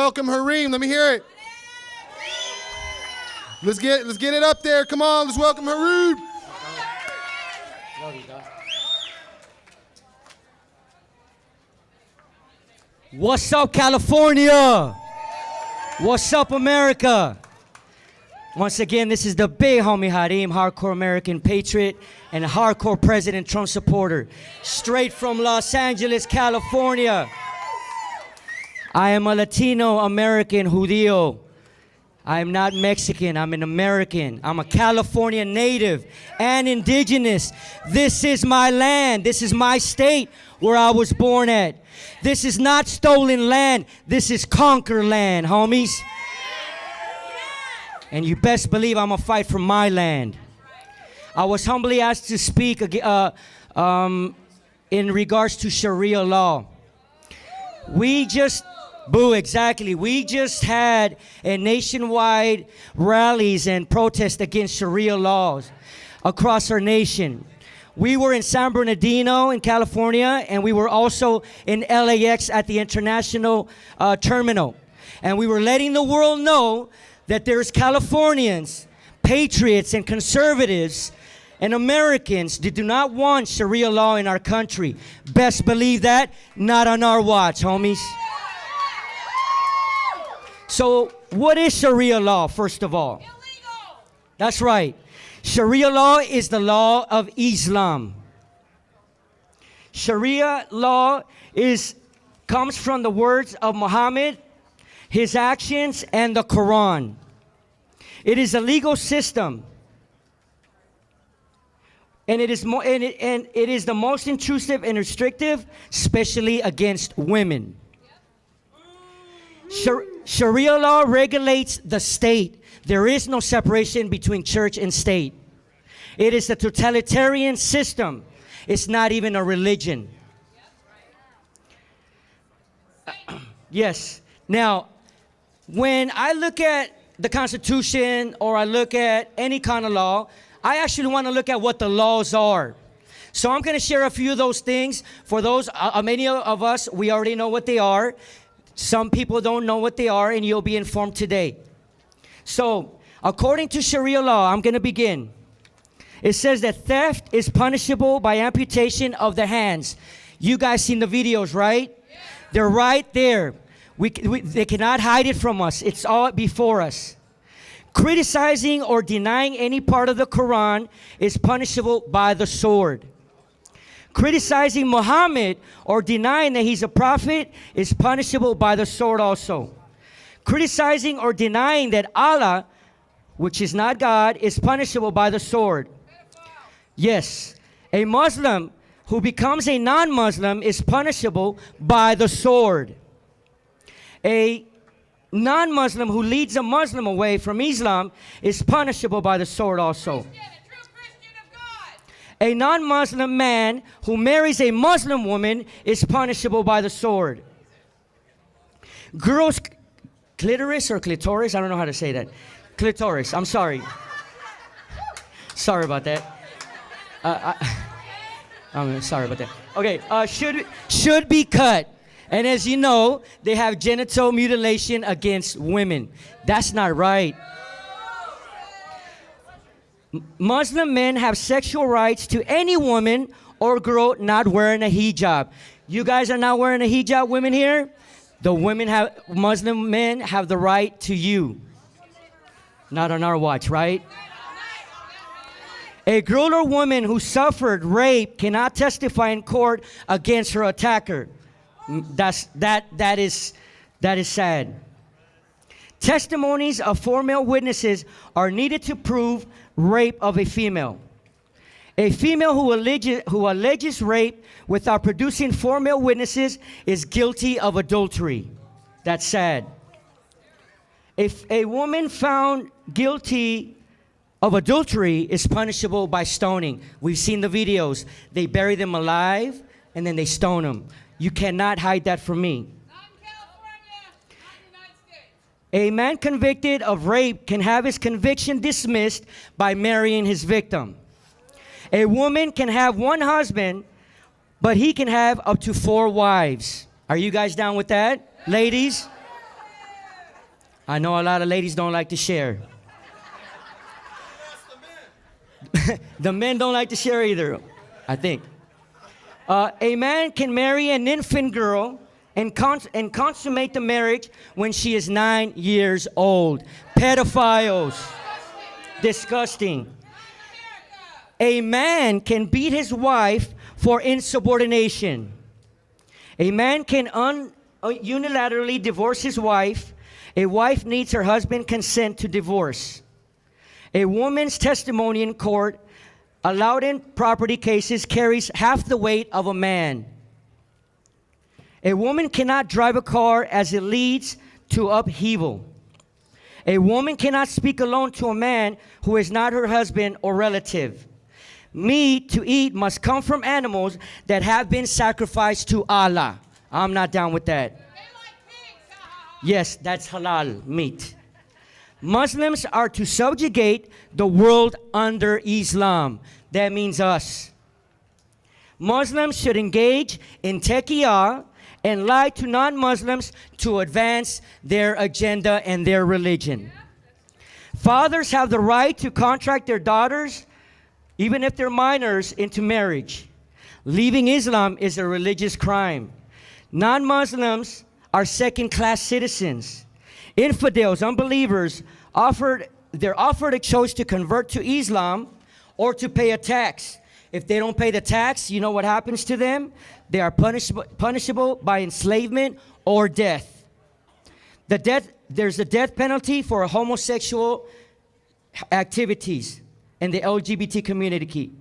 Welcome Harim. Let me hear it. Let's get it up there. Come on, let's welcome Harim. What's up, California? What's up, America? Once again, this is the big homie Harim, hardcore American patriot and hardcore President Trump supporter, straight from Los Angeles, California. I am a Latino American Judío. I am not Mexican, I'm an American. I'm a California native and indigenous. This is my land, this is my state where I was born at. This is not stolen land, this is conquered land, homies. And you best believe I'm gonna fight for my land. I was humbly asked to speak in regards to Sharia law. Exactly. We just had a nationwide rallies and protests against Sharia laws across our nation. We were in San Bernardino in California, and we were also in LAX at the international terminal. And we were letting the world know that there's Californians, patriots and conservatives and Americans that do not want Sharia law in our country. Best believe that, not on our watch, homies. So what is Sharia law, first of all? Illegal. That's right. Sharia law is the law of Islam. Sharia law comes from the words of Muhammad, his actions, and the Quran. It is a legal system. And it is the most intrusive and restrictive, especially against women. Sharia law regulates the state. There is no separation between church and state. It is a totalitarian system. It's not even a religion. Yes. Now, when I look at the Constitution or I look at any kind of law, I actually want to look at what the laws are. So I'm going to share a few of those things. For those, many of us, we already know what they are. Some people don't know what they are, and you'll be informed today. So, according to Sharia law, I'm going to begin. It says that theft is punishable by amputation of the hands. You guys seen the videos, right? Yeah. They're right there. They cannot hide it from us. It's all before us. Criticizing or denying any part of the Quran is punishable by the sword. Criticizing Muhammad or denying that he's a prophet is punishable by the sword also. Criticizing or denying that Allah, which is not God, is punishable by the sword. Yes, a Muslim who becomes a non-Muslim is punishable by the sword. A non-Muslim who leads a Muslim away from Islam is punishable by the sword also. A non-Muslim man who marries a Muslim woman is punishable by the sword. Girls' clitoris or clitoris, I don't know how to say that. Clitoris, I'm sorry. Sorry about that. I'm sorry about that. Okay, should be cut. And as you know, they have genital mutilation against women. That's not right. Muslim men have sexual rights to any woman or girl not wearing a hijab. You guys are not wearing a hijab, women here? Muslim men have the right to you. Not on our watch, right? A girl or woman who suffered rape cannot testify in court against her attacker. That is sad. Testimonies of 4 male witnesses are needed to prove rape of a female. A female who alleges rape without producing 4 male witnesses is guilty of adultery. That's sad. If a woman found guilty of adultery is punishable by stoning. We've seen the videos. They bury them alive and then they stone them. You cannot hide that from me. A man convicted of rape can have his conviction dismissed by marrying his victim. A woman can have 1 husband, but he can have up to 4 wives. Are you guys down with that, ladies? I know a lot of ladies don't like to share. The men don't like to share either, I think. A man can marry an infant girl and consummate the marriage when she is 9 years old. Pedophiles. Disgusting. A man can beat his wife for insubordination. A man can unilaterally divorce his wife. A wife needs her husband's consent to divorce. A woman's testimony in court, allowed in property cases, carries half the weight of a man. A woman cannot drive a car as it leads to upheaval. A woman cannot speak alone to a man who is not her husband or relative. Meat to eat must come from animals that have been sacrificed to Allah. I'm not down with that. Yes, that's halal meat. Muslims are to subjugate the world under Islam. That means us. Muslims should engage in taqiyya and lie to non-Muslims to advance their agenda and their religion. Fathers have the right to contract their daughters, even if they're minors, into marriage. Leaving Islam is a religious crime. Non-Muslims are second-class citizens. Infidels, unbelievers, they're offered a choice to convert to Islam or to pay a tax. If they don't pay the tax, you know what happens to them? They are punishable by enslavement or death. There's a death penalty for homosexual activities in the LGBT community.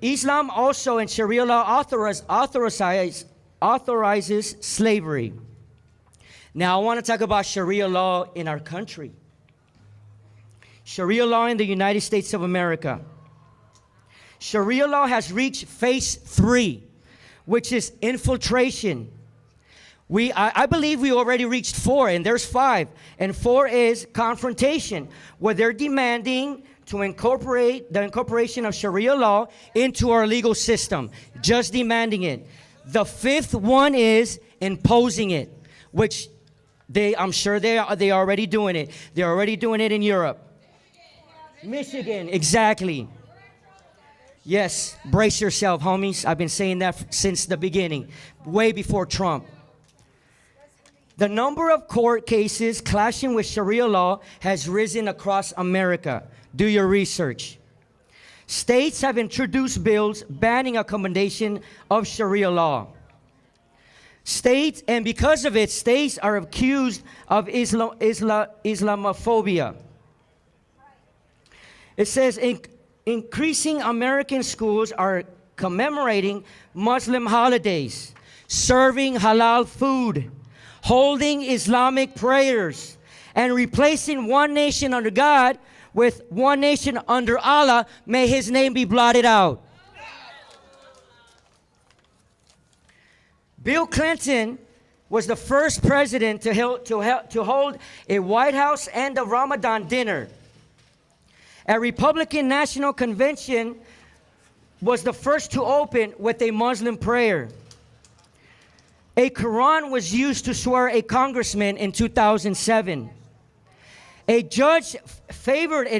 Islam also in Sharia law authorizes slavery. Now I want to talk about Sharia law in our country. Sharia law in the United States of America. Sharia law has reached phase 3, which is infiltration. I believe we already reached 4, and there's 5. And 4 is confrontation, where they're demanding to incorporate the incorporation of Sharia law into our legal system, just demanding it. The 5th one is imposing it, which I'm sure they're already doing it. They're already doing it in Europe. Michigan, exactly. Yes, brace yourself, homies. I've been saying that since the beginning, way before Trump. The number of court cases clashing with Sharia law has risen across America. Do your research. States have introduced bills banning accommodation of Sharia law. And because of it, states are accused of Islamophobia. It says increasing American schools are commemorating Muslim holidays, serving halal food, holding Islamic prayers, and replacing one nation under God with one nation under Allah. May his name be blotted out. Bill Clinton was the first president to hold a White House and a Ramadan dinner. A Republican National Convention was the first to open with a Muslim prayer. A Quran was used to swear a congressman in 2007. A judge favored a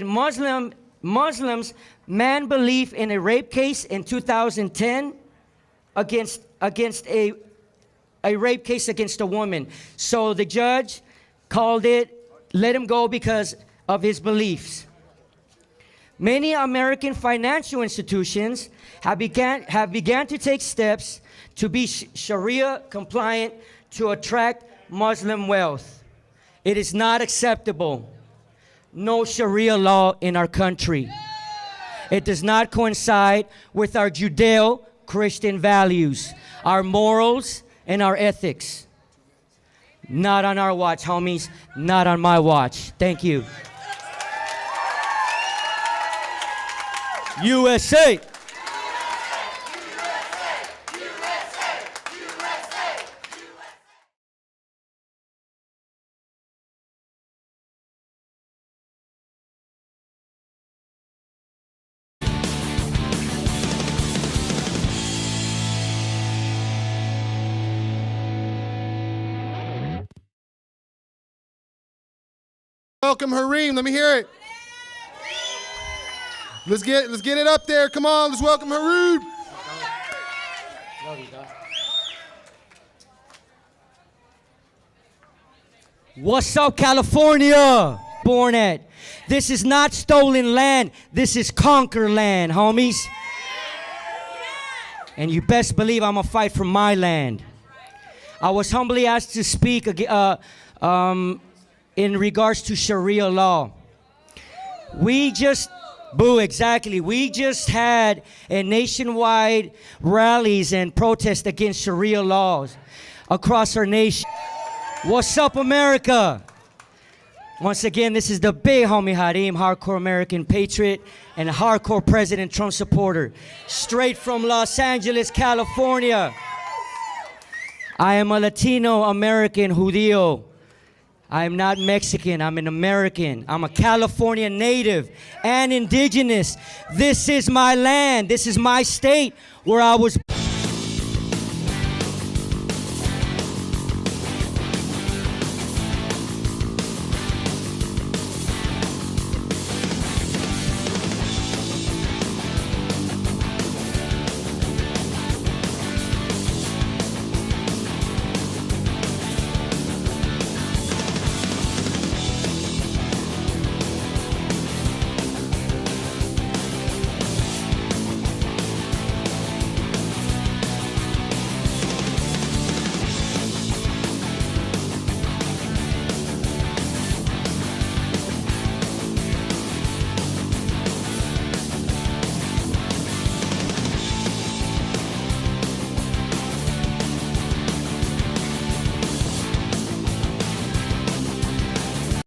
Muslim's man belief in a rape case in 2010 against a rape case against a woman. So the judge called it, let him go because of his beliefs. Many American financial institutions have began to take steps to be Sharia compliant to attract Muslim wealth. It is not acceptable. No Sharia law in our country. It does not coincide with our Judeo-Christian values, our morals, and our ethics. Not on our watch, homies. Not on my watch. Thank you. USA. welcome Harim. Let me hear it. Let's get it up there. Come on, let's welcome Harim. What's up, California? Born at. This is not stolen land. This is conquer land, homies. And you best believe I'm gonna fight for my land. I was humbly asked to speak in regards to Sharia law. We just had a nationwide rallies and protests against Sharia laws across our nation. What's up, America? Once again, this is the big homie Harim, hardcore American patriot and hardcore President Trump supporter, straight from Los Angeles, California. I am a Latino American Judío. I am not Mexican, I'm an American. I'm a California native and indigenous. This is my land, this is my state where I was